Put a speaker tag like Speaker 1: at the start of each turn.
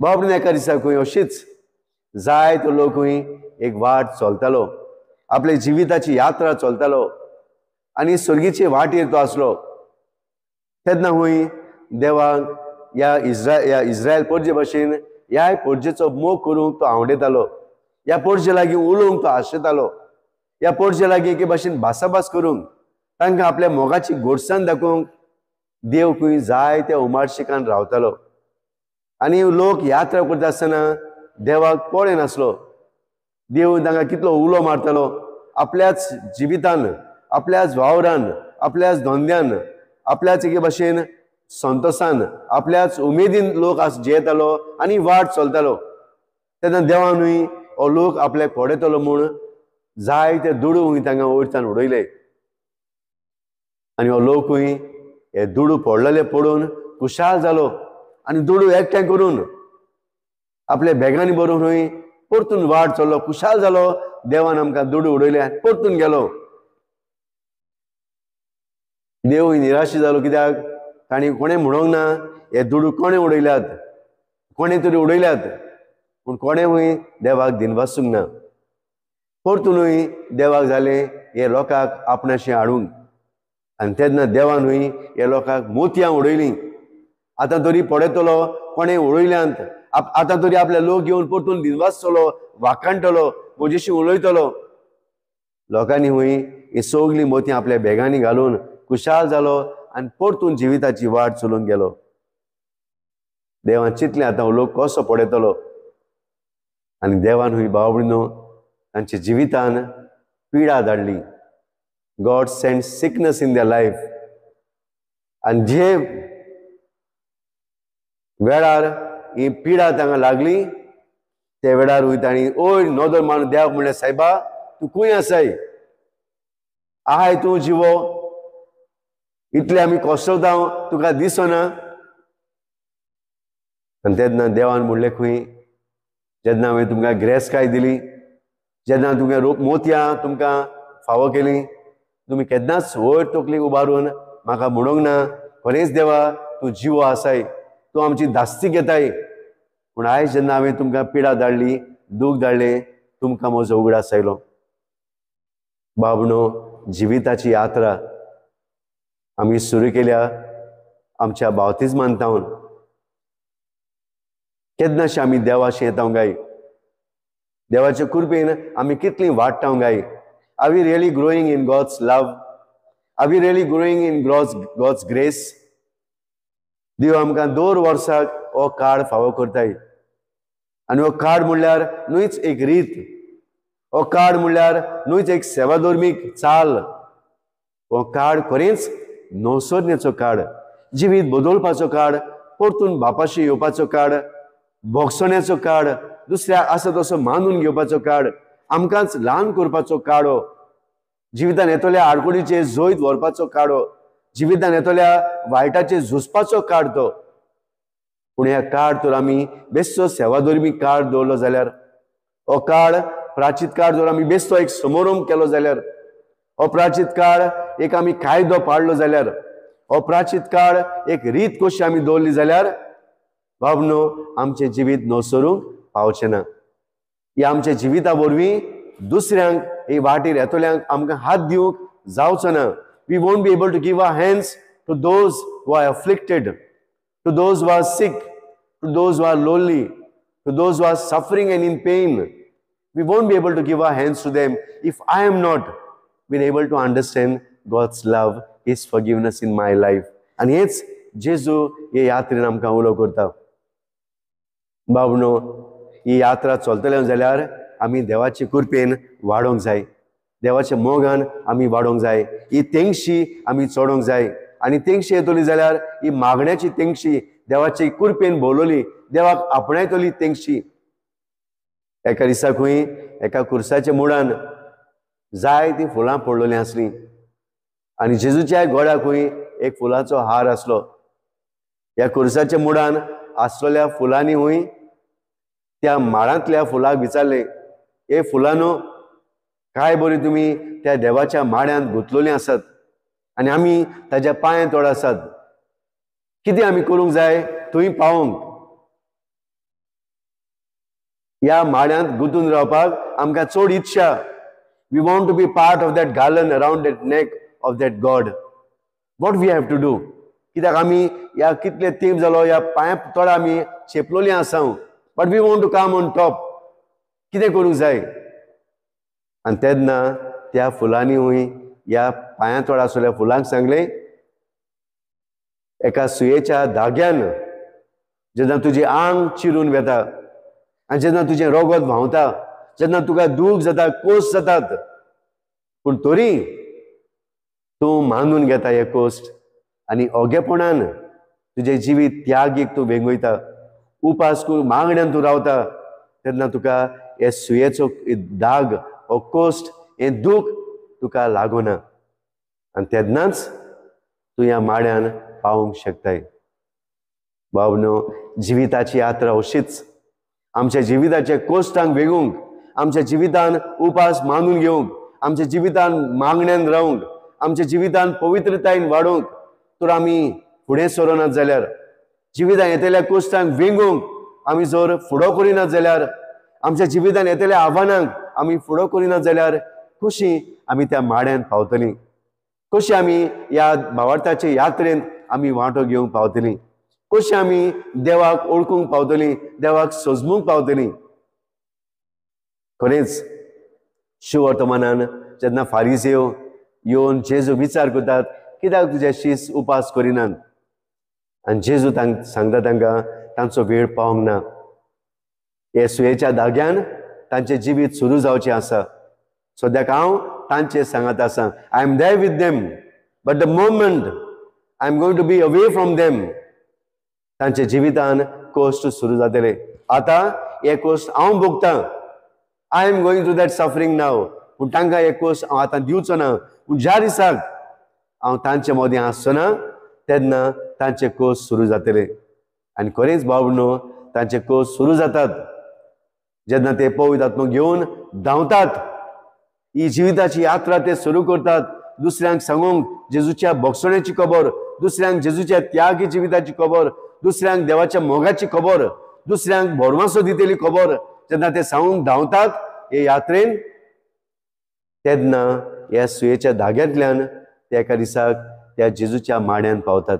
Speaker 1: बाबडीन एका दिसा खंय अशीच जायतो लोक खंय एक वाट चलतालो, आपल्या जिविताची यात्रा चलतालो आनी सर्गीचे वाटेर तो आसलो. तेन्ना खंय देवाक या इस्रायल पोरजे भाशेन ह्या पोरजेचो मोग करूंक तो आवडयतालो. ह्या पोरजे लागीं उलोवंक तो आशेतालो. ह्या पोरजे लागीं एके भाशेन भासाभास करूंक, तांकां आपल्या मोगाची गोडसाण दाखोवंक देव खंय जायत्या उमारशिकान रावतालो. आनी लोक यात्रा करता आसतना देवाक पळय नासलो. देव तांकां कितलो उलो मारतालो. आपल्याच जिवितान, आपल्याच वावरान, आपल्याच धंद्यान, आपल्याच एके भाशेन संतोषान, आपल्याच उमेदीन लोक जियेतालो आनी वाट चलतालो. तेन्ना देवानूय हो लोक आपल्याक पडयतलो म्हूण जायते दुडू तांकां वयरच्यान उडयले. आनी हो लोकूय हे दुडू पडलेले पडून खुशाल जालो आनी दुडू एकठांय करून आपल्या बॅगांनी भरून खंय परतून वाट चल्लो, खुशाल जालो. देवान आमकां दुडू उडयले आनी परतून गेलो. देवूय निराशी जालो, कित्याक ताणी कोणें म्हणोंक ना हे दुडू कोणें उडयल्यात, कोणें तरी उडयल्यात, पूण कोणें खंय देवाक दिनवासूंक ना. परतूनय देवाक जालें हे लोकांक आपणाशें हाडूंक. आनी तेन्ना देवानूय हे लोकांक मोतयां उडयलीं. आतां तरी पडयतलो कोणें उडयल्यांत, आतां तरी आपले लोक घेवन परतून दिनवासतलो, वाकाणटलो, म्हजेशी उलयतलो. लोकांनी खंय ही सगलीं मोतयां आपल्या बॅगांनी घालून खुशाल जालो आनी परतून जिविताची वाट चलून गेलो. देवान चिंतलें आतां हो लोक कसो पडयतलो. आनी देवान खंय भाव भयणो तांच्या जिवितान पिडा धाडली. God sent sickness in their life. आनी जे वेळार ही पिडा तांकां लागली ते वेळार वय तांणी ओय नोदर मारून देवाक म्हणलें, सायबा तूं खंय आसाय, आहाय तूं जिवो, इतले आमी कोसळटा तुका दिसना. आनी तेन्ना देवान म्हणलें खंय, जेन्ना हांवें तुमकां गिरेस्तकाय दिली, जेन्ना तुमकां मोतयां तुमकां फावो केली, तुमी केन्नाच वयर तकली उबारून म्हाका म्हणोंक ना खरेंच देवा तूं जिवो आसाय, तूं आमची धास्ती घेताय. पूण आयज जेन्ना हांवें तुमकां पिडा धाडली, दूख धाडलें, तुमकां म्हजो उगडास आयलो. बाबणो, जिविताची यात्रा आमी सुरू केल्या आमच्या बावतिजमान तावन. केन्नाशें आमी देवाशें येताव गाय, देवाचे कृपेन आमी कितलीं वाडटाव गाय. Are we really growing in God's love? Are we really growing in God's grace? देव आमकां दर वर्साक हो काळ फावो करताय. आनी हो काळ म्हणल्यार न्हूच एक रीत, हो काळ म्हणल्यार न्हूच एक सेवाधर्मीक चाल. हो काळ खरेंच नवसरण्याचो काळ, जिवीत बदलपाचो काळ, परतून बापाशी येवपाचो काळ, भोगसण्याचो काळ, दुसऱ्याक आसा तसो मानून घेवपाचो काळ, आमकांच ल्हान करपाचो काळो, जिवितान येतल्या आडकुडीचे जैत व्हरपाचो काळो, जिवितान येतल्या वायटाचे झुजपाचो काळ तो. पूण ह्या काळ तर आमी बेश्टो सेवाधर्मी काळ दवरलो जाल्यार, हो काळ प्राचीत काळ जर आमी बेश्टो एक समारंभ केलो जाल्यार, हो प्राचीत काळ एक आमी कायदो पाळलो जाल्यार, हो प्राचीत काळ एक रीत कशी आमी दवरली जाल्यार बाबनो आमचें जिवीत नवसरूंक पावचें ना. ह्या आमच्या जिविता वरवीं दुसऱ्यांक हे वाटेर येतल्यांक आमकां हात दिवंक जावचो ना. We won't be able to give our hands to those who are afflicted, to those who are sick, to those who are lonely, to those who are suffering and in pain. We won't be able to give our hands to them if I am not been able to understand God's love, His forgiveness in my life. आनी हेच जेजू हे यात्रेन आमकां उलो करता. बाबनो, ही यात्रा चलतले जाल्यार आमी देवाचे कृपेन वाडोंक जाय, देवाच्या मोगान आमी वाडोंक जाय, ही तेंगशी आमी चडोंक जाय. आनी तेंगशी येतली जाल्यार ही मागण्याची तेंगशी देवाची कृपेन भोवलोली, देवाक आपणायतली तेंगशी. एका दिसा खंय एका कुर्साच्या मुळान जायतीं फुलां पडलेलीं आसलीं आनी जेजूच्या गोड्या खंय एक फुलांचो हार आसलो. ह्या कुर्साच्या मुळान आसलेल्या फुलांनी खंय त्या माळांतल्या फुलाक विचारलें, हे फुलांनो काय बरी तुमी त्या देवाच्या माळ्यांत गुंतलोलीं आसात आनी आमी ताच्या पांय तोड आसात, कितें आमी करूंक जाय थंय पावोंक. ह्या माड्यांत गुंतून रावपाक आमकां चड इच्छा. We want to be part of that garland around that neck of that god. What we have to do? कित्याक आमी ह्या कितले तेंप जालो ह्या पांया तोडा आमी चेपलोली आसा, but we want to come on top. कितें करूंक जाय? आनी तेन्ना त्या फुलांनी ह्या पांया तोडा आसलेल्या फुलांक सांगलें, एका सुयेच्या धाग्यान जेन्ना तुजें आंग चिरून वेता आनी जेन्ना तुजें रगत व्हांवता, जेन्ना तुका दूख जाता, कोस जातात, पूण तरी तूं मानून घेता हे कोस्ट आनी ओगेपणान तुजें जिवीत त्यागीक तूं वेंगयता, उपास करून मागण्यांत तूं रावता, तेन्ना तुका हे सुयेचो दाग, हो कोस्ट, हें दूख तुका लागना. आनी तेन्नाच तूं ह्या माड्यान पावूंक शकताय. बाबनो, जिविताची यात्रा अशीच. आमच्या जिविताचे कोश्टांक वेगूंक, आमच्या जिवितान उपास मानून घेवंक, आमच्या जिवितान मागण्यांत रावंक, आमच्या जिवितान पवित्रतायेन वाडोवंक तर आमी फुडें सरोनात जाल्यार, जिवितान येतल्या कोश्टांक वेंगूंक आमी जर फुडो करिनात जाल्यार, आमच्या जिवितान येतल्या आव्हानांक आमी फुडो करिनात जाल्यार कशी आमी त्या माड्यान पावतलीं? कशी आमी ह्या भावार्थाचे यात्रेंत आमी वांटो घेवंक पावतलीं? कशी आमी देवाक ओळखूंक पावतलीं, देवाक सजमूंक पावतलीं? खरेंच शिवर्तमानान जेन्ना फारिसेव येवन जेजू विचार करतात, कित्याक तुजे शीस उपास करिनात? आनी जेजू सांगता तांकां तांचो वेळ पावंक ना. हे सुयेच्या धाग्यान तांचें जिवीत सुरू जावचें आसा. सद्याक हांव तांचें सांगत आसां, I am there with them, but the moment I am going to be away from them, तांच्या जिवितान कोस्ट सुरू जातले. आतां हे कोस्ट हांव भोगतां, I am going to that suffering नाव, पूण तांकां हे कोस्ट हांव आतां दिवचो ना. पूण ज्या दिसाक हांव तांचे मदीं आसचो तेन्ना तांचे कोस्ट सुरू जातले. आनी खरेंच बाबनो, तांचे कोस्ट सुरू जातात जेन्ना ते पवित्र आत्मो घेवन धांवतात. ही जिविताची यात्रा ते सुरू करतात. दुसऱ्यांक सांगूंक जेजूच्या भोगसण्याची खबर, दुसऱ्यांक जेजूच्या त्यागी जिविताची खबर, दुसऱ्यांक देवाच्या मोगाची खबर, दुसऱ्यांक भरवंसो दितेली खबर जेन्ना ते सांगूंक धांवतात हे यात्रेन, तेन्ना ह्या सुयेच्या धाग्यांतल्यान ते एका दिसाक त्या जेजूच्या माड्यान पावतात.